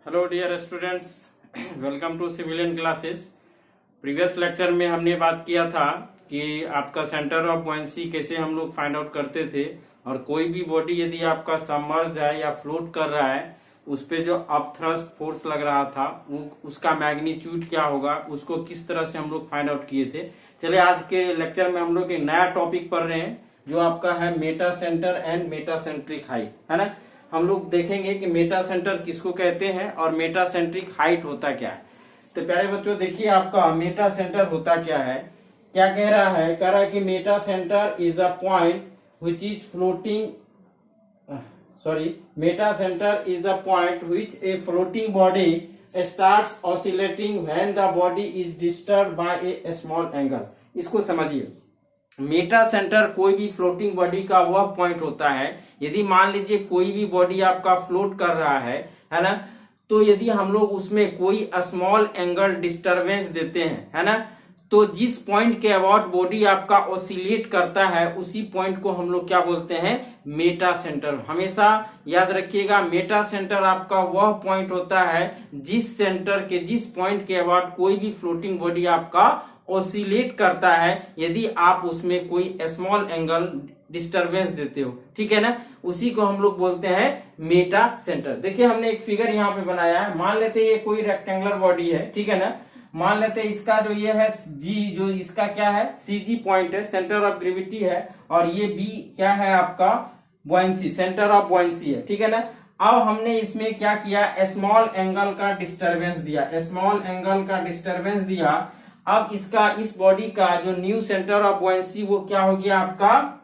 Hello dear students, welcome to civilian classes. Previous lecture में हमने बात किया था कि आपका सेंटर ऑफ बुओयेंसी कैसे हम लोग फाइंड आउट करते थे और कोई भी बॉडी यदि आपका सबमर्ज है या फ्लोट कर रहा है उस पे जो अपथ्रस्ट फोर्स लग रहा था उसका मैग्नीट्यूड क्या होगा, उसको किस तरह से हम लोग फाइंड आउट किए थे। चलिए आज के लेक्चर में हम लोग एक नया टॉपिक पढ़ रहे हैं जो आपका है Meta centre and Meta centric height, है ना। हम लोग देखेंगे कि मेटा सेंटर किसको कहते हैं और मेटा सेंट्रिक हाइट होता क्या है। तो प्यारे बच्चों देखिए आपका मेटा सेंटर होता क्या है, क्या कह रहा है, कह रहा है कि Meta centre is a point which is floating Meta centre is the point which a floating body starts oscillating when the body is disturbed by a small angle। इसको समझिए, मेटा सेंटर कोई भी फ्लोटिंग बॉडी का वह point होता है। यदि मान लीजिए कोई भी बॉडी आपका फ्लोट कर रहा है ना, तो यदि हम लोग उसमें कोई स्मॉल एंगल डिस्टरबेंस देते हैं, है ना, तो जिस पॉइंट के अबाउट बॉडी आपका ऑसिलेट करता है उसी पॉइंट को हम लोग क्या बोलते हैं, मेटा सेंटर। हमेशा याद रखिएगा, मेटा सेंटर आपका वह पॉइंट होता है जिस पॉइंट के अबाउट कोई भी फ्लोटिंग बॉडी आपका ऑसिलेट करता है, यदि आप उसमें कोई स्मॉल एंगल डिस्टरबेंस देते हो, ठीक है ना, उसी को हम लोग बोलते हैं मेटा सेंटर। देखिए हमने एक फिगर यहाँ पे बनाया है, मान लेते ये कोई रेक्टेंगुलर बॉडी है, ठीक है ना। मान लेते इसका जो ये है जी, जो इसका क्या है सीजी पॉइंट है, सेंटर ऑफ ग्रेविटी है, और ये बी क्या है आपका बुओयेंसी, सेंटर ऑफ बुओयेंसी है, ठीक है ना। अब हमने इसमें क्या किया, स्मॉल एंगल का डिस्टरबेंस दिया, स्मॉल एंगल का डिस्टरबेंस दिया। अब इसका इस बॉडी का जो न्यू सेंटर ऑफ बुओयेंसी वो क्या हो गया आपका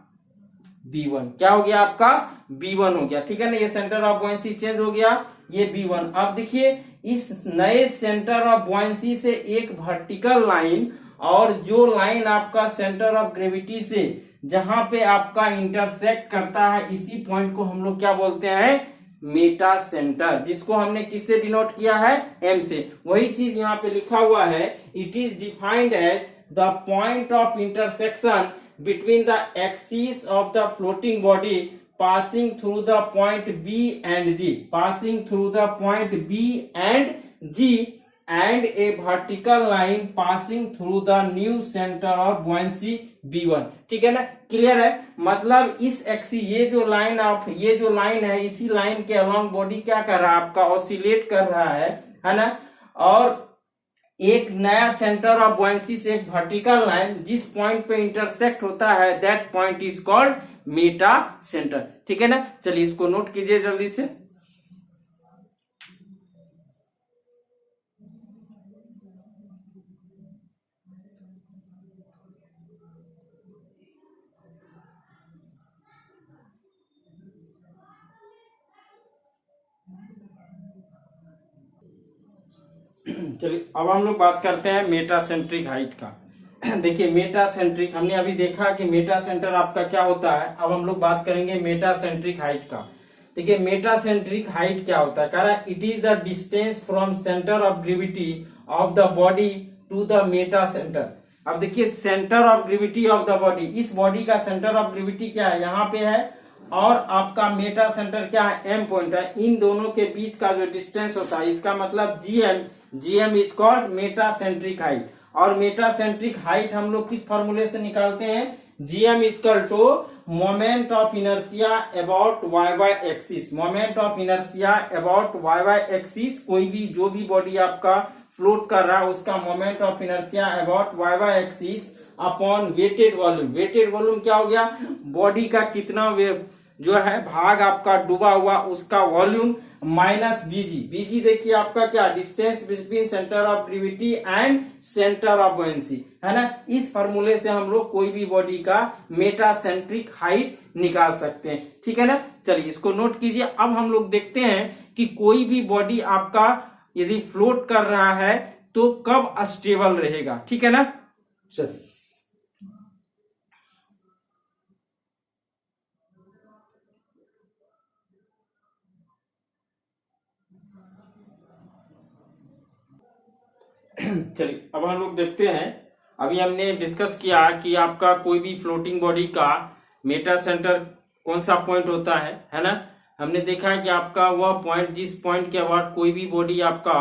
B1, क्या हो गया आपका B1 हो गया, ठीक है ना। ये सेंटर ऑफ बुओयेंसी चेंज हो गया, ये B1। अब देखिए इस नए सेंटर ऑफ बुओयेंसी से एक वर्टिकल लाइन, और जो लाइन आपका सेंटर ऑफ ग्रेविटी से जहां पे आपका इंटरसेक्ट करता है, इसी पॉइंट को हम लोग क्या बोलते हैं, मेटा सेंटर, जिसको हमने किससे डिनोट किया है, M से। वही चीज यहाँ पे लिखा हुआ है, it is defined as the point of intersection between the axes of the floating body passing through the point B and G, passing through the point B and G, and a vertical line passing through the new center of buoyancy B1, ठीक है ना। Clear है, मतलब इस XC ये जो line है, इसी लाइन के अलोंग बॉडी क्या कर रहा है आपका ऑसिलेट कर रहा है ना, और एक नया सेंटर ऑफ बुओयेंसी से एक वर्टिकल लाइन जिस पॉइंट पे इंटरसेक्ट होता है, that point is called Meta centre, ठीक है ना। चलिए इसको नोट कीजिए जल्दी से। चलिए अब हम लोग बात करते हैं मेटा सेंट्रिक हाइट का। देखिए मेटा सेंट्रिक हमने अभी देखा कि मेटा सेंटर आपका क्या होता है, अब हम लोग बात करेंगे मेटा सेंट्रिक हाइट का। देखिए मेटा सेंट्रिक हाइट क्या होता है, कह रहा है it is the distance from centre of gravity of the body to the meta centre. अब देखिए centre of gravity of the body, इस बॉडी का सेंटर ऑफ ग्रेविटी क्या है, यहाँ पे है, और आपका मेटा सेंटर क्या है, M पॉइंट है। इन दोनों के बीच का जो डिस्टेंस होता है, इसका मतलब GM is called meta centric height. और मेटा सेंट्रिक हाइट हम लोग किस फॉर्मूले से निकालते हैं, GM is equal to moment of inertia about y axis, moment of inertia about y axis. कोई भी जो भी बॉडी आपका फ्लोट कर रहा है उसका moment of inertia about y axis upon weighted volume. Weighted volume क्या हो गया, बॉडी का कितना जो है भाग आपका डूबा हुआ उसका वॉल्यूम, माइनस बीजी देखिए आपका क्या, distance between centre of gravity and centre of buoyancy, है ना। इस फॉर्मूले से हम लोग कोई भी बॉडी का मेटा सेंट्रिक हाइट निकाल सकते हैं, ठीक है ना। चलिए इसको नोट कीजिए। अब हम लोग देखते हैं कि कोई भी बॉडी आपका यदि फ्लोट कर रहा है तो कब स्टेबल रहेगा, ठीक है ना। चलिए चलिए अब हम लोग देखते हैं, अभी हमने डिस्कस किया कि आपका कोई भी फ्लोटिंग बॉडी का मेटा सेंटर कौन सा पॉइंट होता है ना। हमने देखा है कि आपका वह पॉइंट, जिस पॉइंट के अबाउट कोई भी बॉडी आपका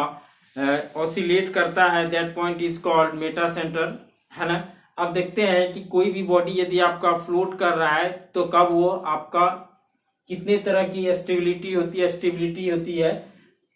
ऑसिलेट करता है, that point is called Meta centre, है ना। अब देखते हैं कि कोई भी बॉडी यदि आपका फ्लोट कर रहा है तो कब वो आपका कितने तरह की स्टेबिलिटी होती है,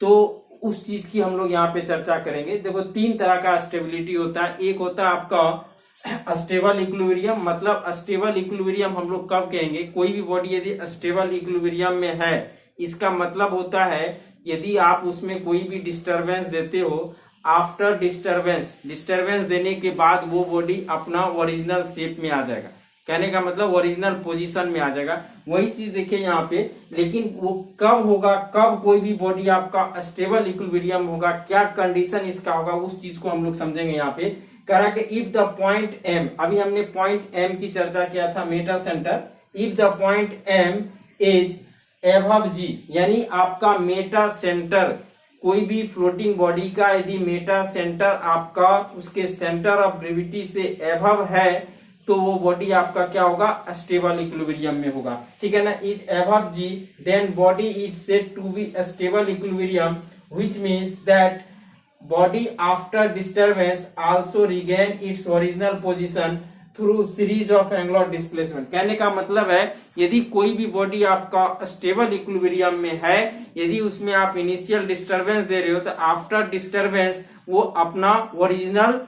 तो उस चीज की हम लोग यहाँ पे चर्चा करेंगे। देखो 3 तरह का स्टेबिलिटी होता है। एक होता है आपका स्टेबल इक्विलिब्रियम, मतलब स्टेबल इक्विलिब्रियम हम लोग कब कहेंगे, कोई भी बॉडी यदि स्टेबल इक्विलिब्रियम में है, इसका मतलब होता है यदि आप उसमें कोई भी डिस्टरबेंस देते हो, आफ्टर डिस्टरबेंस देने के बाद वो बॉडी अपना ओरिजिनल शेप में आ जाएगा। कहने का मतलब ओरिजिनल पोजीशन में आ जाएगा। वही चीज देखिए यहाँ पे, लेकिन वो कब होगा, कब कोई भी बॉडी आपका स्टेबल इक्विलिब्रियम होगा, क्या कंडीशन इसका होगा, उस चीज को हम लोग समझेंगे। यहाँ पे कह रहा कि इफ द पॉइंट एम, अभी हमने पॉइंट एम की चर्चा किया था, metacentre, if the point M is above G, यानी आपका मेटा सेंटर, कोई भी फ्लोटिंग बॉडी का यदि मेटा सेंटर आपका उसके सेंटर ऑफ ग्रेविटी से एबव है, तो वो बॉडी आपका क्या होगा, स्टेबल इक्विलिब्रियम में होगा। ठीक है ना। Is above G, then body is said to be stable equilibrium, which means that body after disturbance also regain its original position through series of angular displacement. कहने का मतलब है यदि कोई भी बॉडी आपका स्टेबल इक्विलिब्रियम में है, यदि उसमें आप इनिशियल डिस्टरबेंस दे रहे हो, तो आफ्टर डिस्टरबेंस वो अपना ओरिजिनल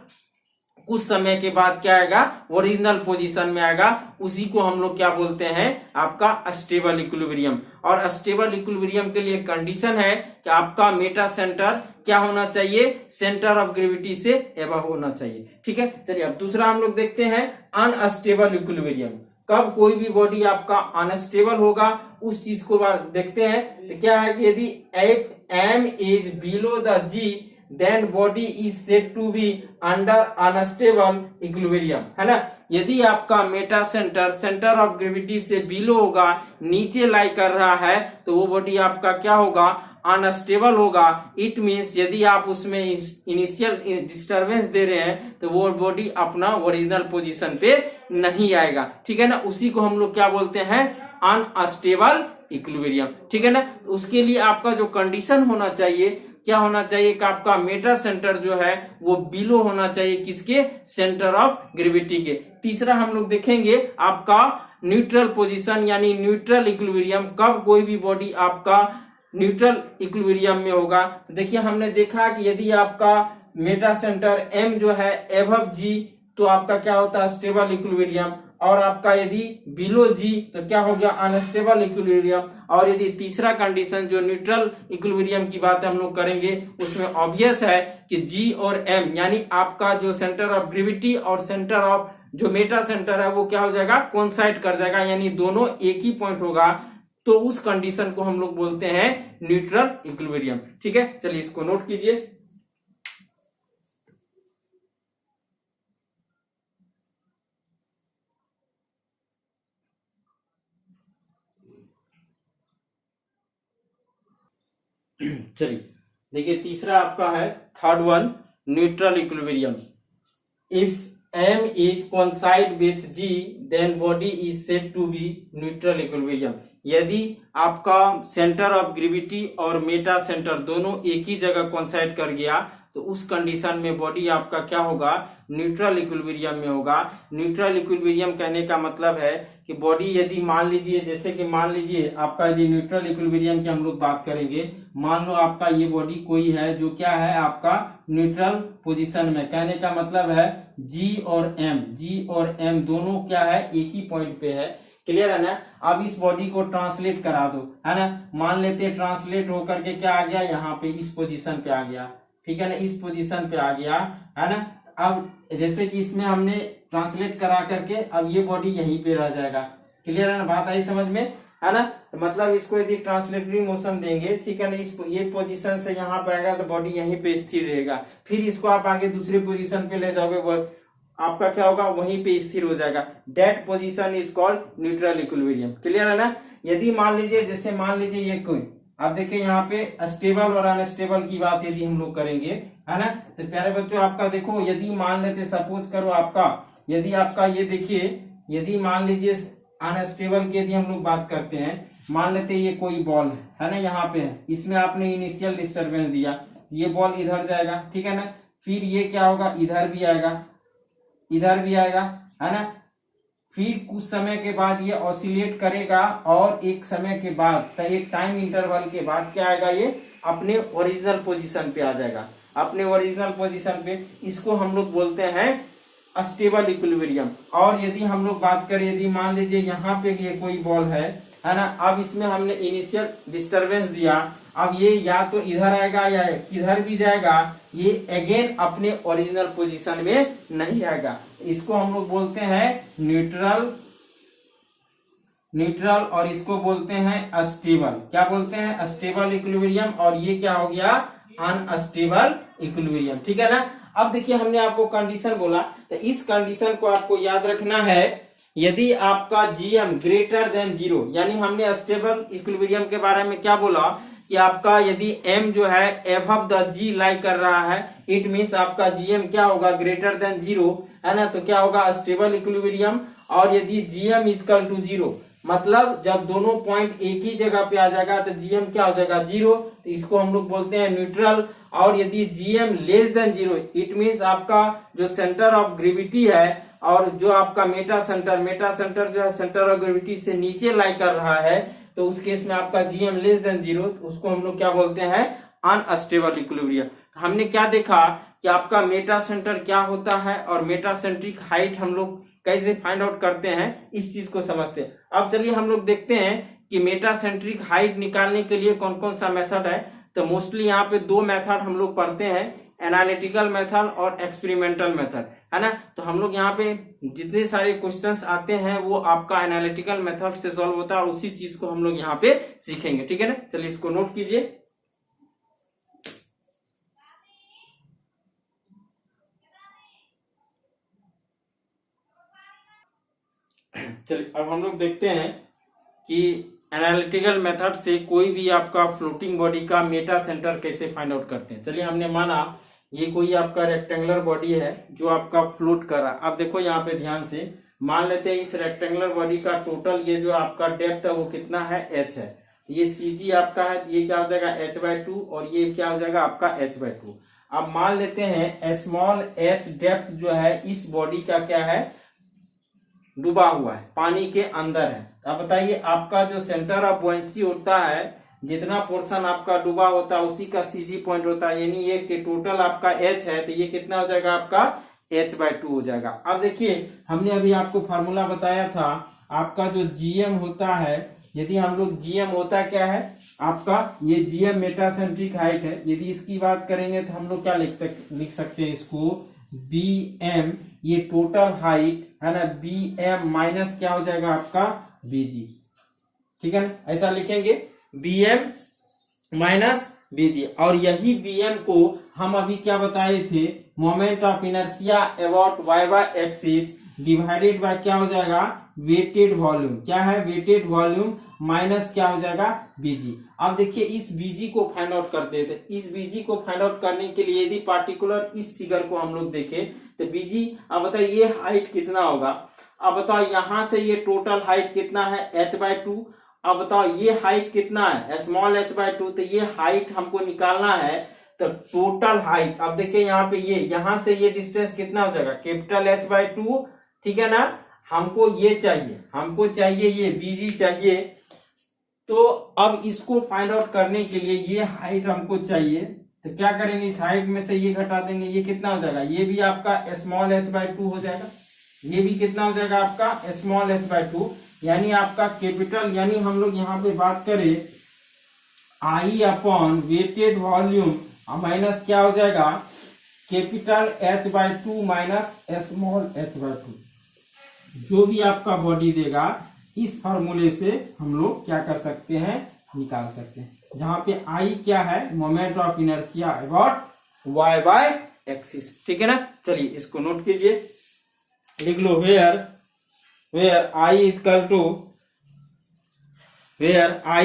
कुछ समय के बाद क्या आएगा, ओरिजिनल पोजीशन में आएगा। उसी को हम लोग क्या बोलते हैं, आपका स्टेबल इक्विलिब्रियम। और स्टेबल इक्विलिब्रियम के लिए कंडीशन है कि आपका मेटा सेंटर क्या होना चाहिए, सेंटर ऑफ ग्रेविटी से एबव होना चाहिए। ठीक है। चलिए अब दूसरा हम लोग देखते हैं अनस्टेबल इक्विलिब्रियम। कब कोई भी बॉडी आपका अनस्टेबल होगा, उस चीज को देखते हैं। तो क्या है कि यदि M is below the G, then body is said to be under unstable equilibrium, है ना। यदि आपका मेटा सेंटर ऑफ ग्रेविटी से बिलो होगा, नीचे लाई कर रहा है, तो वो बॉडी आपका क्या होगा, अनस्टेबल होगा। इट मींस यदि आप उसमें इनिशियल डिस्टरबेंस दे रहे हैं, तो वो बॉडी अपना ओरिजिनल पोजीशन पे नहीं आएगा। ठीक है ना। उसी को हम लोग क्या बोलते हैं, अनस्टेबल इक्विलिब्रियम। ठीक है ना। उसके लिए आपका जो कंडीशन होना चाहिए, क्या होना चाहिए कि आपका मेटा सेंटर जो है वो बिलो होना चाहिए, किसके, सेंटर ऑफ ग्रेविटी के। तीसरा हम लोग देखेंगे आपका न्यूट्रल पोजीशन, यानी न्यूट्रल इक्विलिब्रियम। कब कोई भी बॉडी आपका न्यूट्रल इक्विलिब्रियम में होगा, तो देखिए हमने देखा कि यदि आपका मेटा सेंटर एम जो है एबव जी, तो आपका क्या होता है, स्टेबल इक्विलिब्रियम। और आपका यदि बिलो जी, तो क्या हो गया, अनस्टेबल इक्विलिब्रियम। और यदि तीसरा कंडीशन जो न्यूट्रल इक्विलिब्रियम की बात हम लोग करेंगे, उसमें ऑब्वियस है कि जी और एम, यानी आपका जो सेंटर ऑफ ग्रेविटी और सेंटर ऑफ जो मेटा सेंटर है वो क्या हो जाएगा, कोइंसाइड कर जाएगा, यानी दोनों एक ही पॉइंट होगा। तो उस कंडीशन को हम लोग बोलते हैं न्यूट्रल इक्विलिब्रियम। ठीक है। चलिए इसको नोट कीजिए। चलिए देखिए तीसरा आपका है third one, neutral equilibrium. If M is coincide with G, then body is said to be neutral equilibrium. यदि आपका सेंटर ऑफ ग्रेविटी और मेटा सेंटर दोनों एक ही जगह कोइंसाइड कर गया, तो उस कंडीशन में बॉडी आपका क्या होगा, न्यूट्रल इक्विलिब्रियम में होगा। न्यूट्रल इक्विलिब्रियम कहने का मतलब है कि बॉडी यदि मान लीजिए, जैसे कि मान लीजिए आपका यदि न्यूट्रल इक्विलिब्रियम की हम लोग बात करेंगे, मान लो आपका ये बॉडी कोई है जो क्या है, आपका न्यूट्रल पोजीशन में। कहने का मतलब है जी और एम दोनों क्या है, एक ही पॉइंट पे है। क्लियर है ना। अब इस बॉडी को ट्रांसलेट करा दो, है ना। मान लेते ट्रांसलेट होकर के क्या आ गया, यहाँ पे इस पोजीशन पे आ गया। ठीक है ना, इस पोजीशन पे आ गया, है ना। अब जैसे कि इसमें हमने ट्रांसलेट करा करके अब ये बॉडी यहीं पे रह जाएगा। क्लियर है ना, बात आई समझ में, है ना। तो मतलब इसको यदि ट्रांसलेटरी मोशन देंगे, ठीक है ना, ये पोजीशन से यहाँ पे आएगा तो बॉडी यहीं पे स्थिर रहेगा। फिर इसको आप आगे दूसरे पोजीशन पे ले जाओगे, आपका क्या होगा, वहीं पे स्थिर हो जाएगा। That position is called neutral equilibrium. Clear है ना। यदि मान लीजिए, जैसे मान लीजिए ये कोई, आप देखिए यहाँ पे स्टेबल और अनस्टेबल की बात यदि हम लोग करेंगे, है ना। तो प्यारे बच्चों आपका देखो, यदि मान लेते, सपोज करो आपका, यदि आपका ये देखिए, यदि मान लीजिए अनस्टेबल की यदि हम लोग बात करते हैं, मान लेते हैं ये कोई बॉल है ना, यहाँ पे है, इसमें आपने इनिशियल डिस्टरबेंस दिया, ये बॉल इधर जाएगा, ठीक है ना, फिर ये क्या होगा, इधर भी आएगा, इधर भी आएगा, है ना, फिर कुछ समय के बाद ये ऑसिलेट करेगा और एक समय के बाद, एक टाइम इंटरवल के बाद क्या आएगा, ये अपने ओरिजिनल पोजीशन पे आ जाएगा, अपने ओरिजिनल पोजीशन पे। इसको हम लोग बोलते हैं स्टेबल इक्विलिब्रियम। और यदि हम लोग बात करें, यदि मान लीजिए यहाँ पे ये कोई बॉल है ना, अब इसमें हमने इनिशियल डिस्टरबेंस दिया, अब ये या तो इधर आएगा या इधर भी जाएगा, ये अगेन अपने ओरिजिनल पोजीशन में नहीं आएगा। इसको हम लोग बोलते हैं न्यूट्रल, और इसको बोलते हैं अस्टेबल। क्या बोलते हैं, अस्टेबल इक्विलिब्रियम। और ये क्या हो गया, अनस्टेबल इक्विलिब्रियम, ठीक है ना। अब देखिए हमने आपको कंडीशन बोला, तो इस कंडीशन को आपको याद रखना है, यदि आपका GM ग्रेटर देन 0, यानी हमने स्टेबल इक्विलिब्रियम के बारे में क्या बोला कि आपका यदि M जो है एबव द G लाई कर रहा है, इट मीन्स आपका GM क्या होगा, ग्रेटर देन 0, है ना, तो क्या होगा, स्टेबल इक्विलिब्रियम। और यदि GM इक्वल टू 0, मतलब जब दोनों पॉइंट एक ही जगह पे आ जाएगा तो GM क्या हो जाएगा, 0, तो इसको हम लोग बोलते हैं न्यूट्रल। और यदि GM less than 0, it means आपका जो सेंटर ऑफ ग्रेविटी है और जो आपका मेटा सेंटर जो है सेंटर ऑफ ग्रेविटी से नीचे लाई कर रहा है, तो उस केस में आपका GM लेस देन 0, उसको हम लोग क्या बोलते हैं, अनस्टेबल इक्विलिब्रियम। हमने क्या देखा कि आपका मेटा सेंटर क्या होता है और मेटा सेंट्रिक हाइट हम लोग कैसे फाइंड आउट करते हैं, इस चीज को समझते हैं। अब चलिए हम लोग देखते हैं कि मेटा सेंट्रिक हाइट निकालने के लिए कौन कौन सा मेथड है। तो मोस्टली यहाँ पे दो मेथड हम लोग पढ़ते हैं, एनालिटिकल मेथड और एक्सपेरिमेंटल मेथड, है ना। तो हम लोग यहाँ पे जितने सारे क्वेश्चंस आते हैं वो आपका एनालिटिकल मेथड से सॉल्व होता है और उसी चीज को हम लोग यहाँ पे सीखेंगे, ठीक है ना। चलिए इसको नोट कीजिए। चलिए अब हम लोग देखते हैं कि एनालिटिकल मेथड से कोई भी आपका फ्लोटिंग बॉडी का मेटा सेंटर कैसे फाइंड आउट करते हैं। चलिए हमने माना ये कोई आपका रेक्टेंगुलर बॉडी है जो आपका फ्लोट कर रहा है। अब देखो यहाँ पे ध्यान से मान लेते हैं इस रेक्टेंगुलर बॉडी का टोटल ये जो आपका डेप्थ है वो कितना है, h है। ये CG आपका है, ये क्या हो जाएगा h/2 और ये क्या हो जाएगा आपका h/2। अब मान लेते हैं स्मॉल h डेप्थ जो है इस बॉडी का क्या है, डूबा हुआ है, पानी के अंदर है। अब बताइए आपका जो सेंटर ऑफ बुओयंसी होता है, जितना पोर्शन आपका डूबा होता है उसी का CG पॉइंट होता है, यानी ये कि टोटल आपका h है तो ये कितना हो जाएगा आपका h/2 हो जाएगा। अब देखिए हमने अभी आपको फार्मूला बताया था, आपका जो GM होता है, यदि हम लोग GM होता क्या है आपका, ये GM मेटासेंट्रिक हाइट है। यदि इसकी बात करेंगे तो हम लोग क्या लिख सकते हैं इसको, BM, ये टोटल हाइट है ना, BM माइनस क्या हो जाएगा आपका BG, ठीक है ना, ऐसा लिखेंगे BM माइनस BG। और यही BM को हम अभी क्या बताए थे, moment of inertia about y axis divided by क्या हो जाएगा, वेटेड वॉल्यूम। क्या है, वेटेड वॉल्यूम माइनस क्या हो जाएगा BG। अब देखिए इस BG को फाइंड आउट करते थे। इस BG को फाइंड आउट करने के लिए यदि पार्टिकुलर इस फिगर को हम लोग देखें तो BG, अब बताइए ये हाइट कितना होगा। अब बताओ यहां से ये टोटल हाइट कितना है, h/2। अब बताओ ये हाइट कितना है, स्मॉल h/2, तो ये हाइट हमको निकालना है। तो टोटल हाइट, अब देखिए यहाँ पे ये यहां से ये डिस्टेंस कितना हो जाएगा, कैपिटल H/2, ठीक है ना। हमको ये चाहिए, हमको चाहिए ये BG चाहिए। तो अब इसको फाइंड आउट करने के लिए ये हाइट हमको चाहिए, तो क्या करेंगे, इस हाइट में से ये घटा देंगे, ये कितना हो जाएगा, ये भी आपका स्मॉल h/2 हो जाएगा, ये भी कितना हो जाएगा आपका स्मॉल h/2, यानी आपका कैपिटल, यानी हम लोग यहाँ पे बात करें I upon weighted volume minus क्या हो जाएगा, capital H/2 minus small h/2। जो भी आपका बॉडी देगा इस फॉर्मूले से हम लोग क्या कर सकते हैं, निकाल सकते हैं, जहां पे I क्या है, moment of inertia about y axis, ठीक है ना। चलिए इसको नोट कीजिए, लिख लो, where I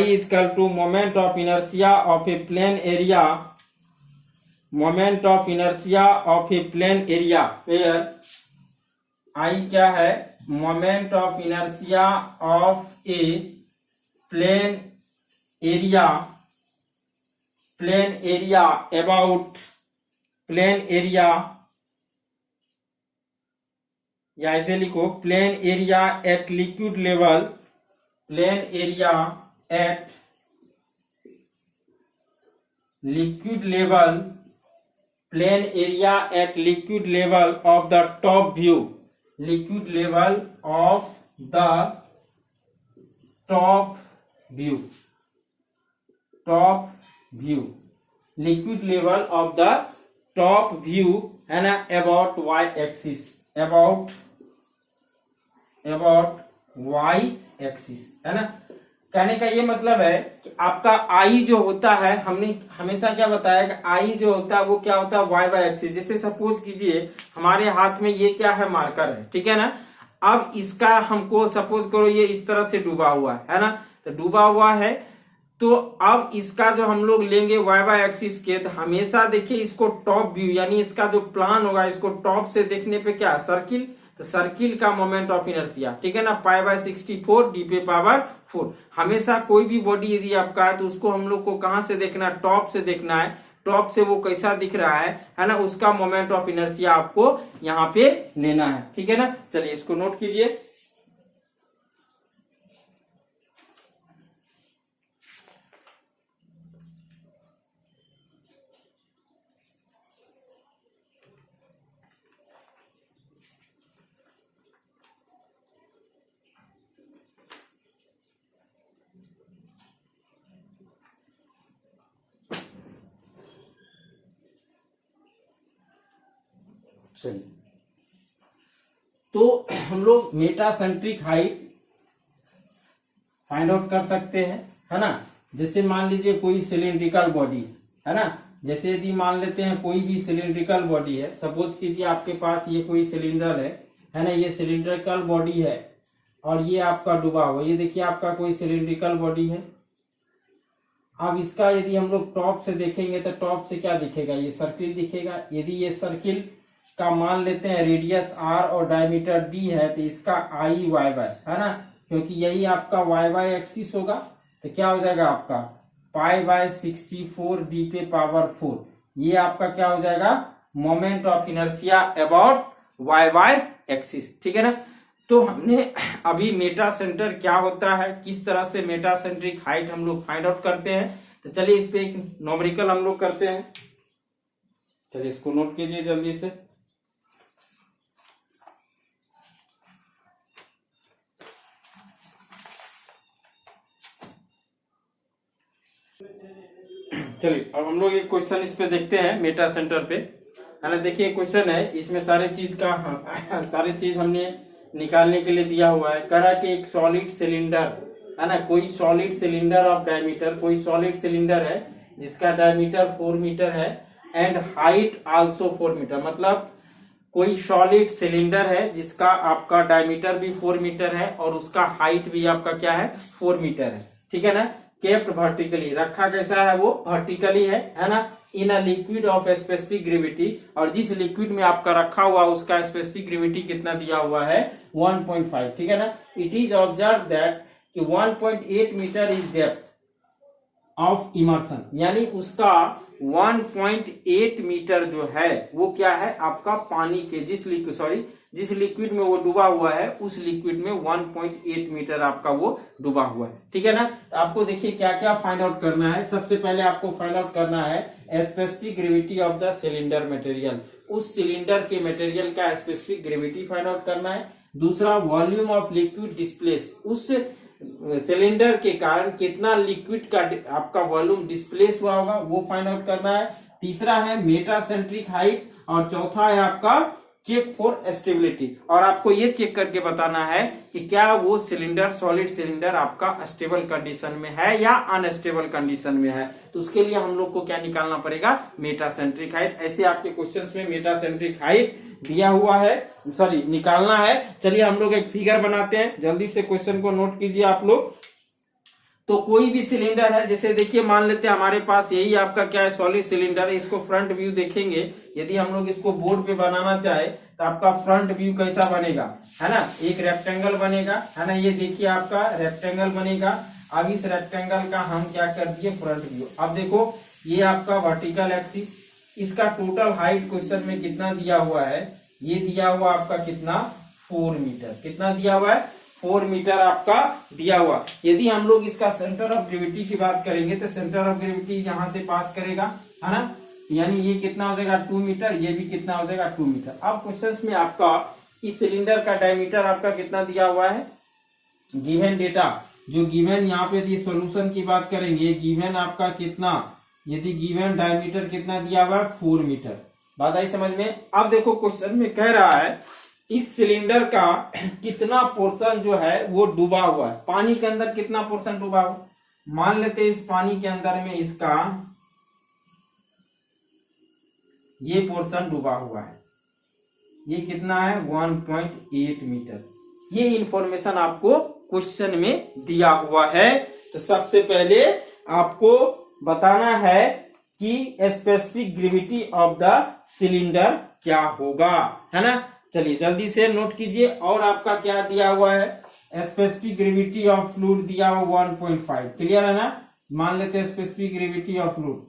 equal to moment of inertia of a plane area, moment of inertia of a plane area, where I क्या है, moment of inertia of a plane area about plane area, या ऐसे लिखो plane area at liquid level, plane area at liquid level, plane area at liquid level of the top view, liquid level of the top view, top view, liquid level of the top view है ना, about Y axis, about Y axis है ना। कहने का ये मतलब है कि आपका आई जो होता है, हमने हमेशा क्या बताया कि आई जो होता है वो क्या होता है, वाई वाई एक्सिस। जैसे सपोज कीजिए हमारे हाथ में ये क्या है, मार्कर है, ठीक है ना। अब इसका हमको सपोज करो ये इस तरह से डूबा हुआ है ना, तो डूबा हुआ है, तो अब इसका जो हम लोग लेंगे वाई वाई एक्सिस के, तो हमेशा देखिए इसको टॉप व्यू यानी इसका जो प्लान होगा इसको टॉप से देखने पे क्या, सर्किल, तो सर्किल का मोमेंट ऑफ इनर्शिया, ठीक है ना, π/64 d पे पावर 4। हमेशा कोई भी बॉडी यदि आपका है तो उसको हम लोग को कहां से देखना है, टॉप से देखना है। टॉप से वो कैसा दिख रहा है ना, उसका मोमेंट ऑफ इनर्शिया आपको यहाँ पे लेना है, ठीक है ना। चलिए इसको नोट कीजिए। चलिए तो हम लोग मेटासेंट्रिक हाइट फाइंड आउट कर सकते हैं, है ना। जैसे मान लीजिए कोई सिलिंड्रिकल बॉडी है ना, जैसे यदि मान लेते हैं कोई भी सिलिंड्रिकल बॉडी है, सपोज कीजिए आपके पास ये कोई सिलेंडर है ना, ये सिलिंड्रिकल बॉडी है और ये आपका डूबा हुआ, ये देखिए आपका कोई सिलिंड्रिकल बॉडी है। अब इसका यदि हम लोग टॉप से देखेंगे तो टॉप से क्या दिखेगा, ये सर्किल दिखेगा। यदि ये सर्किल का मान लेते हैं रेडियस r और डायमीटर d है, तो इसका आई वाई वाई है ना, क्योंकि यही आपका वाई वाई एक्सिस होगा, तो क्या हो जाएगा आपका π/64 d पे पावर 4, ये आपका क्या हो जाएगा, moment of inertia about Y Y axis, ठीक है ना। तो हमने अभी मेटा सेंटर क्या होता है, किस तरह से मेटा सेंट्रिक हाइट हम लोग फाइंड आउट करते हैं, तो चलिए इस पे एक न्यूमेरिकल हम लोग करते हैं। चलिए इसको नोट कीजिए जल्दी से। चलिए अब हम लोग एक क्वेश्चन इस पे देखते हैं मेटा सेंटर पे, है ना। देखिए क्वेश्चन है, इसमें सारे चीज हमने निकालने के लिए दिया हुआ है। करा कि एक सॉलिड सिलेंडर है ना, कोई सॉलिड सिलेंडर ऑफ डायमीटर, कोई सॉलिड सिलेंडर है जिसका डायमीटर 4 मीटर है एंड हाइट आल्सो 4 मीटर, मतलब कोई सॉलिड सिलेंडर है जिसका आपका डायमीटर भी 4 मीटर है और उसका हाइट भी आपका क्या है, 4 मीटर है, ठीक है ना। केप्ट वर्टिकली, रखा कैसा है, वो वर्टिकली है ना, in a liquid of specific gravity, और जिस लिक्विड में आपका रखा हुआ उसका स्पेसिफिक ग्रेविटी कितना दिया हुआ है, 1.5, ठीक है ना। इट इज ऑब्जर्व दैट कि 1.8 metre is depth of immersion, यानी उसका 1.8 मीटर जो है वो क्या है आपका पानी के जिस लिक्विड में वो डूबा हुआ है उस लिक्विड में 1.8 मीटर आपका वो डूबा हुआ है, ठीक है ना। तो आपको देखिए क्या क्या फाइंड आउट करना है। सबसे पहले आपको फाइंड आउट करना है specific gravity of the cylinder material, उस सिलेंडर के मटेरियल का स्पेसिफिक ग्रेविटी फाइंड आउट करना है। दूसरा वॉल्यूम ऑफ लिक्विड डिस्प्लेस, उस सिलेंडर के कारण कितना लिक्विड का आपका वॉल्यूम डिस्प्लेस हुआ होगा वो फाइंड आउट करना है। तीसरा है मेटासेंट्रिक हाइट, और चौथा है आपका चेक फॉर स्टेबिलिटी, और आपको ये चेक करके बताना है कि क्या वो सिलेंडर, सॉलिड सिलेंडर आपका स्टेबल कंडीशन में है या अनस्टेबल कंडीशन में है। तो उसके लिए हम लोग को क्या निकालना पड़ेगा, मेटासेंट्रिक हाइट। ऐसे आपके क्वेश्चंस में मेटासेंट्रिक हाइट दिया हुआ है, निकालना है। चलिए हम लोग एक फिगर बनाते हैं, जल्दी से क्वेश्चन को नोट कीजिए आप लोग। तो कोई भी सिलेंडर है, जैसे देखिए मान लेते हैं हमारे पास यही आपका क्या है, सॉलिड सिलेंडर है। इसको फ्रंट व्यू देखेंगे, यदि हम लोग इसको बोर्ड पे बनाना चाहे तो आपका फ्रंट व्यू कैसा बनेगा, है ना, एक रेक्टेंगल बनेगा, है ना, ये देखिए आपका रेक्टेंगल बनेगा। अब इस रेक्टेंगल का हम क्या कर दिए, फ्रंट व्यू। अब देखो ये आपका वर्टिकल एक्सिस, इसका टोटल हाइट क्वेश्चन में कितना दिया हुआ है, ये दिया हुआ आपका कितना, 4 मीटर। कितना दिया हुआ है, 4 मीटर आपका दिया हुआ। यदि हम लोग इसका सेंटर ऑफ ग्रेविटी की बात करेंगे तो सेंटर ऑफ ग्रेविटी यहां से पास करेगा, है ना, यानी ये कितना हो जाएगा 2 मीटर, ये भी कितना हो जाएगा 2 मीटर। अब क्वेश्चन में आपका इस सिलेंडर का डायमीटर आपका कितना दिया हुआ है, गिवन डेटा जो गिवन यहाँ पे दी, सॉल्यूशन की बात करेंगे, गिवन आपका कितना, यदि गिवन डायमीटर कितना दिया हुआ है 4 मीटर। बात आई समझ में। अब देखो क्वेश्चन में कह रहा है इस सिलेंडर का कितना पोर्शन जो है वो डूबा हुआ है, पानी के अंदर कितना पोर्शन डूबा हुआ। मान लेते हैं इस पानी के अंदर में इसका ये पोर्शन डूबा हुआ है, ये कितना है 1.8 मीटर। ये इंफॉर्मेशन आपको क्वेश्चन में दिया हुआ है। तो सबसे पहले आपको बताना है कि specific gravity of the cylinder क्या होगा, है ना। चलिए जल्दी से नोट कीजिए। और आपका क्या दिया हुआ है, स्पेसिफिक ग्रेविटी ऑफ फ्लूइड दिया हुआ 1.5, क्लियर है ना। मान लेते हैं स्पेसिफिक ग्रेविटी ऑफ फ्लूइड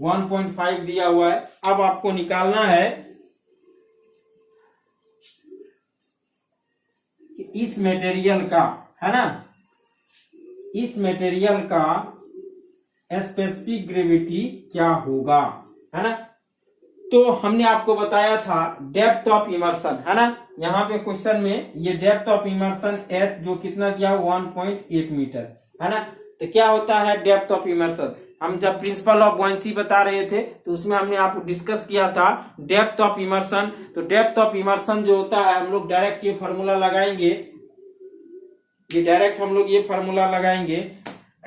1.5 दिया हुआ है। अब आपको निकालना है कि इस मटेरियल का, है ना, इस मटेरियल का स्पेसिफिक ग्रेविटी क्या होगा, है ना। तो हमने आपको बताया था डेप्थ ऑफ इमर्शन, है ना, यहाँ पे क्वेश्चन में ये डेप्थ ऑफ इमर्शन एच जो कितना दिया 1.8 मीटर, है ना। तो क्या होता है डेप्थ ऑफ इमर्शन, हम जब प्रिंसिपल ऑफ बॉयंसी बता रहे थे तो उसमें हमने आपको डिस्कस किया था डेप्थ ऑफ इमर्शन। तो डेप्थ ऑफ इमर्शन जो होता है, हम लोग डायरेक्ट ये फॉर्मूला लगाएंगे, ये डायरेक्ट हम लोग ये फॉर्मूला लगाएंगे,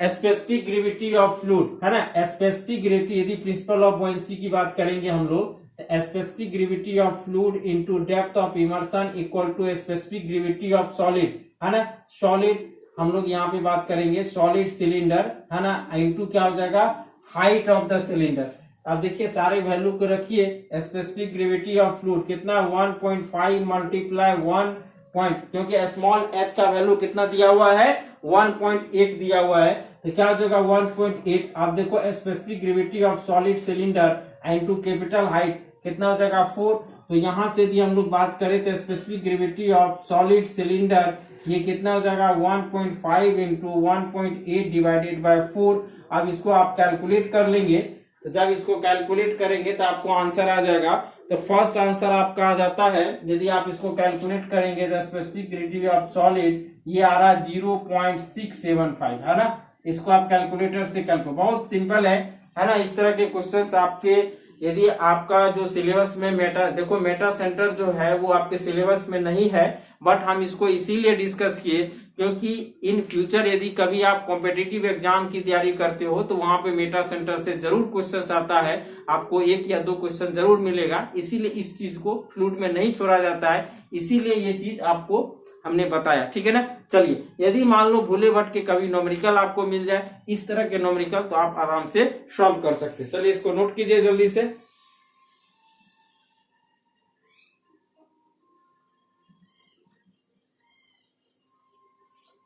स्पेसिफिक ग्रेविटी ऑफ फ्लूइड, है ना। स्पेसिफिक ग्रेविटी, यदि प्रिंसिपल ऑफ बॉयंसी की बात करेंगे हम लोग, specific gravity of fluid into depth of immersion equal to specific gravity of solid, है ना। सॉलिड हम लोग यहाँ पे बात करेंगे सॉलिड सिलेंडर, है ना, इनटू क्या हो जाएगा हाइट ऑफ द सिलेंडर। अब देखिए सारे वैल्यू को रखिए, स्पेसिफिक ग्रेविटी ऑफ फ्लूइड कितना 1.5 मल्टीप्लाई 1 पॉइंट, क्योंकि स्मॉल एच का वैल्यू कितना दिया हुआ है 1.8 दिया हुआ है, तो क्या हो जाएगा 1.8। आप देखो specific gravity of solid cylinder into capital height कितना हो जाएगा 4। तो यहां से यदि हम लोग बात करें तो specific gravity of solid cylinder ये कितना हो जाएगा 1.5 इंटू 1.8 डिवाइडेड बाय 4। अब इसको आप कैलकुलेट कर लेंगे, तो जब इसको कैलकुलेट करेंगे तो आपको आंसर आ जाएगा। तो फर्स्ट आंसर आपका आ जाता है, यदि आप इसको कैलकुलेट करेंगे तो स्पेसिफिक ग्रेविटी ऑफ सॉलिड ये आ रहा है 0.675, है ना। इसको आप कैलकुलेटर से कैलकुलेट, बहुत सिंपल है ना। इस तरह के क्वेश्चंस आपके, यदि आपका जो सिलेबस में मेटा, देखो मेटा सेंटर जो है वो आपके सिलेबस में नहीं है, बट हम इसको इसीलिए डिस्कस किए क्योंकि इन फ्यूचर यदि कभी आप कॉम्पिटिटिव एग्जाम की तैयारी करते हो तो वहां पे मेटा सेंटर से जरूर क्वेश्चन आता है, आपको 1 या 2 क्वेश्चन जरूर मिलेगा। इसीलिए इस चीज को फ्लूइड में नहीं छोड़ा जाता है, इसीलिए ये चीज आपको हमने बताया, ठीक है ना। चलिए यदि मान लो भूले भट के कभी न्यूमेरिकल आपको मिल जाए, इस तरह के न्यूमेरिकल, तो आप आराम से सॉल्व कर सकते हैं। चलिए इसको नोट कीजिए जल्दी से।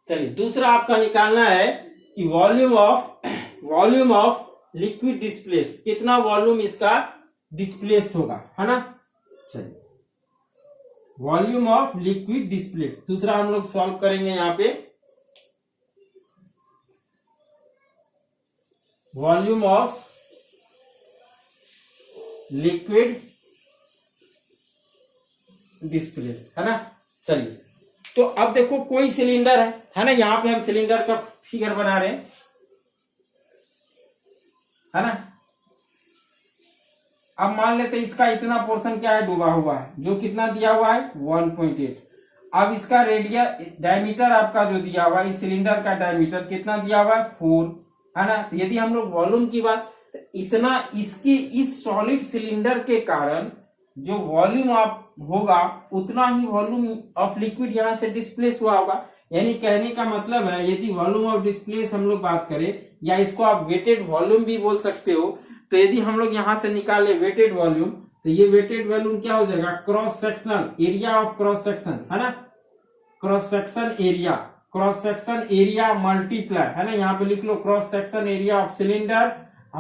चलिए दूसरा आपका निकालना है कि वॉल्यूम ऑफ लिक्विड डिस्प्लेस्ड, कितना वॉल्यूम इसका डिस्प्लेस्ड होगा, है ना। चलिए वॉल्यूम ऑफ लिक्विड डिस्प्लेस्ड, दूसरा हम लोग सॉल्व करेंगे यहाँ पे। वॉल्यूम ऑफ लिक्विड डिस्प्लेस्ड, है ना। चलिए तो अब देखो कोई सिलेंडर है ना, यहाँ पे हम सिलेंडर का फिगर बना रहे हैं, है ना। अब मान लेते हैं इसका इतना पोर्शन क्या है डूबा हुआ है, जो कितना दिया हुआ है 1.8। अब इसका रेडियस डायमीटर आपका जो दिया हुआ है, इस सिलेंडर का डायमीटर कितना दिया हुआ है 4, है ना। तो यदि हम लोग वॉल्यूम की बात, तो इतना इसके इस सॉलिड सिलेंडर के कारण जो वॉल्यूम आप होगा उतना ही वॉल्यूम ऑफ लिक्विड यहां से डिस्प्लेस हुआ होगा। यानी कहने का मतलब है यदि वॉल्यूम ऑफ डिस्प्लेस हम लोग बात करें, या इसको आप वेटेड वॉल्यूम भी बोल सकते हो, तो यदि हम लोग यहां से निकाले वेटेड वॉल्यूम, तो ये वेटेड वॉल्यूम क्या हो जाएगा, cross sectional area of cross section, है ना, क्रॉस सेक्शन एरिया मल्टीप्लाई, है ना, यहाँ पे लिख लो cross section area of cylinder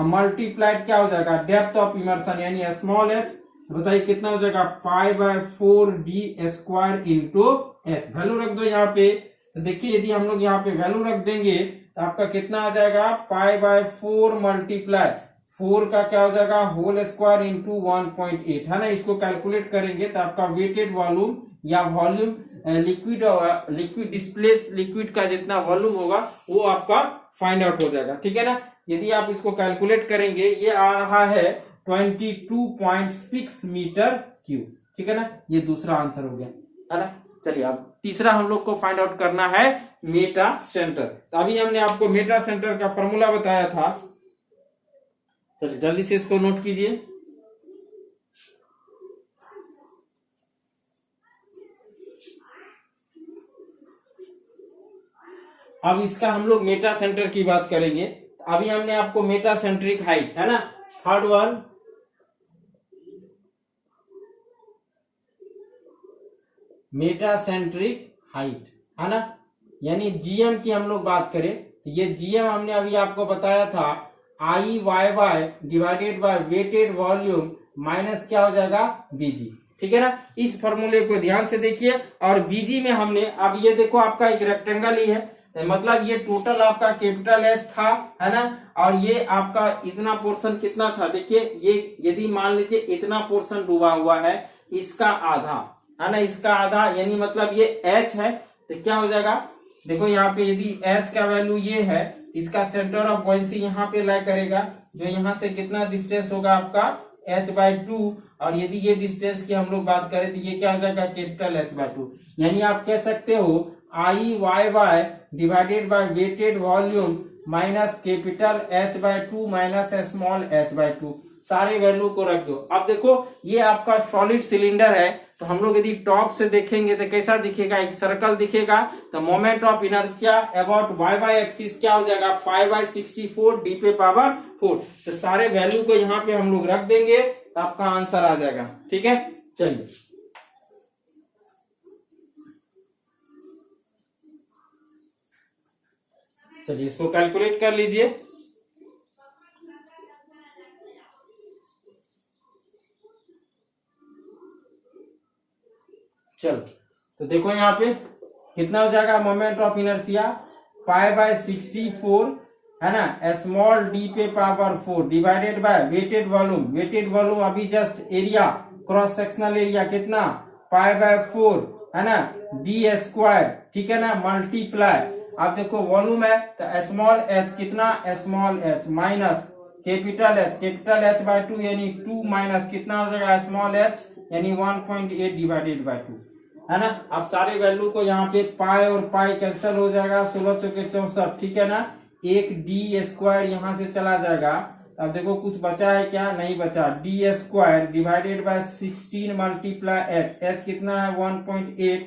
multiplied क्या हो जाएगा, डेप्थ ऑफ इमर्शन यानी स्मॉल एच। बताइए कितना हो जाएगा, π/4d² इंटू एच। वैल्यू रख दो यहाँ पे। तो देखिए यदि हम लोग यहाँ पे वैल्यू रख देंगे तो आपका कितना आ जाएगा, π/4 मल्टीप्लाई 4 का क्या हो जाएगा होल स्क्वायर इंटू 1.8, है ना। इसको कैलकुलेट करेंगे तो आपका वेटेड वॉल्यूम या वॉल्यूम लिक्विड डिस्प्लेस लिक्विड का जितना वॉल्यूम होगा वो आपका फाइंड आउट हो जाएगा, ठीक है ना। यदि आप इसको कैलकुलेट करेंगे ये आ रहा है 22.6 मीटर क्यूब, ठीक है ना। ये दूसरा आंसर हो गया, है ना। चलिए अब तीसरा हम लोग को फाइंड आउट करना है मेटा सेंटर। तो अभी हमने आपको मेटा सेंटर का फॉर्मूला बताया था, चलिए जल्दी से इसको नोट कीजिए। अब इसका हम लोग मेटा सेंटर की बात करेंगे। अभी हमने आपको मेटा सेंट्रिक हाइट, है ना, third one, Meta centric height, है ना, यानी जीएम की हम लोग बात करें तो ये जीएम हमने अभी आपको बताया था IYY divided by weighted volume minus क्या हो जाएगा बीजी, ठीक है ना। इस फॉर्मूले को ध्यान से देखिए। और बीजी में हमने अब ये देखो आपका एक रेक्टेंगल ही है, मतलब ये टोटल आपका कैपिटल एस था, है ना, और ये आपका इतना पोर्शन कितना था, देखिए ये यदि मान लीजिए इतना पोर्शन डूबा हुआ है, इसका आधा, है ना, इसका आधा यानी मतलब ये एच है, तो क्या हो जाएगा, देखो यहाँ पे यदि एच का वैल्यू ये है, इसका सेंटर ऑफ बॉयंसी यहाँ पे लाई करेगा, जो यहाँ से कितना डिस्टेंस होगा आपका h/2, और यदि ये डिस्टेंस की हम लोग बात करें तो ये क्या हो जाएगा कैपिटल h/2, यानी आप कह सकते हो IYY divided by weighted volume minus capital h/2 minus small h/2। सारे वैल्यू को रख दो। अब देखो ये आपका सॉलिड सिलेंडर है, तो हम लोग यदि टॉप से देखेंगे तो कैसा दिखेगा, एक सर्कल दिखेगा। तो moment of inertia about y axis क्या हो जाएगा 5/64 d⁴। तो सारे वैल्यू को यहाँ पे हम लोग रख देंगे तो आपका आंसर आ जाएगा, ठीक है। चलिए इसको कैलकुलेट कर लीजिए। चलो तो देखो यहाँ पे कितना हो जाएगा मोमेंट ऑफ इनर्शिया 5/64, है ना, small d⁴ divided by weighted volume अभी just area cross sectional area कितना π/4, है ना, d², ठीक है ना, मल्टीप्लाई। अब देखो वॉल्यूम है तो स्मॉल एच कितना, small H minus capital h/2 यानी 2 माइनस कितना हो जाएगा स्मॉल एच यानी 1.8 डिवाइडेड बाय 2, है ना। अब सारे वैल्यू को यहाँ पे पाई और पाई कैंसिल हो जाएगा, 16 चौके 64, ठीक है ना। एक d² यहाँ से चला जाएगा। अब देखो कुछ बचा है क्या, नहीं बचा, d² divided by 16 multiply h कितना है 1.8,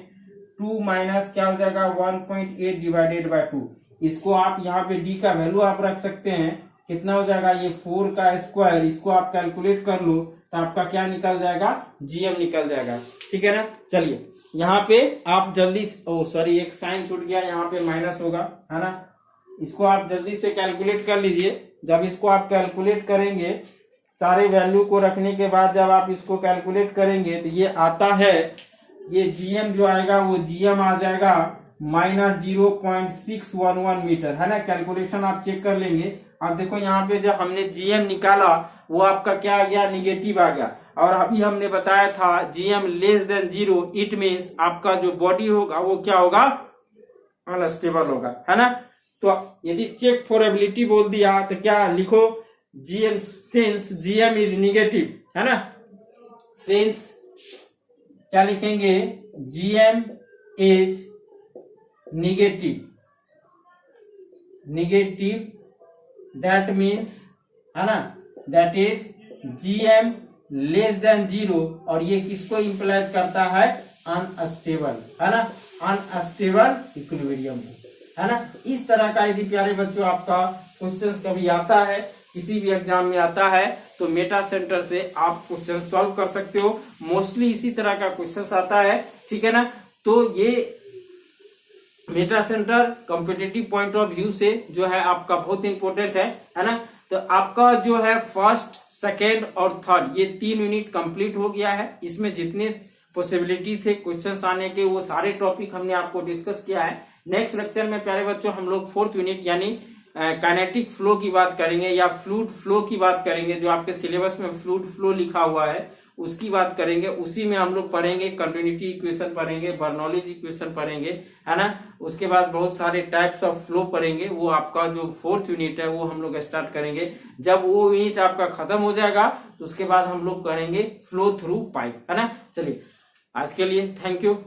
2 माइनस क्या हो जाएगा 1.8 डिवाइडेड बाय 2। इसको आप यहाँ पे d का वैल्यू आप रख सकते हैं, कितना हो जाएगा ये 4 का स्क्वायर, इसको आप कैलकुलेट कर लो तो आपका क्या निकल जाएगा जीएम निकल जाएगा, ठीक है ना। चलिए यहाँ पे आप जल्दी, सॉरी एक साइन छूट गया, यहाँ पे माइनस होगा, है ना, इसको आप जल्दी से कैलकुलेट कर लीजिए। जब इसको आप कैलकुलेट करेंगे सारे वैल्यू को रखने के बाद जब आप इसको कैलकुलेट करेंगे तो ये आता है, ये जीएम जो आएगा वो जीएम आ जाएगा -0.611 मीटर, है ना। कैलकुलेशन आप चेक कर लेंगे। अब देखो यहाँ पे जब हमने जीएम निकाला वो आपका क्या आ गया, निगेटिव आ गया। और अभी हमने बताया था GM less than 0, it means आपका जो बॉडी होगा वो क्या होगा, अनस्टेबल होगा, है ना। तो यदि चेक फॉर एबिलिटी बोल दिया तो क्या लिखो, GM since GM is negative, है ना, सिंस क्या लिखेंगे, GM is negative that means, है ना, that is GM less than 0, और ये किसको इंप्लाइज करता है, अनस्टेबल, है ना, अनस्टेबल इक्विलिब्रियम, है ना। इस तरह का यदि प्यारे बच्चों आपका क्वेश्चंस कभी आता है किसी भी एग्जाम में आता है तो मेटा सेंटर से आप क्वेश्चन सॉल्व कर सकते हो। मोस्टली इसी तरह का क्वेश्चन आता है, ठीक है ना। तो ये Meta centre competitive point of view से जो है आपका बहुत इंपॉर्टेंट है ना। तो आपका जो है फर्स्ट, सेकेंड और थर्ड ये 3 यूनिट कंप्लीट हो गया है। इसमें जितने पॉसिबिलिटी थे क्वेश्चंस आने के वो सारे टॉपिक हमने आपको डिस्कस किया है। नेक्स्ट लेक्चर में प्यारे बच्चों हम लोग 4th यूनिट यानी काइनेटिक फ्लो की बात करेंगे या फ्लूइड फ्लो की बात करेंगे। जो आपके सिलेबस में फ्लूइड फ्लो लिखा हुआ है उसकी बात करेंगे। उसी में हम लोग पढ़ेंगे कंटिन्यूटी इक्वेशन पढ़ेंगे, बर्नौलीज इक्वेशन पढ़ेंगे, है ना। उसके बाद बहुत सारे टाइप्स ऑफ फ्लो पढ़ेंगे। वो आपका जो 4th यूनिट है वो हम लोग स्टार्ट करेंगे। जब वो यूनिट आपका खत्म हो जाएगा तो उसके बाद हम लोग करेंगे फ्लो थ्रू पाइप, है ना। चलिए आज के लिए थैंक यू।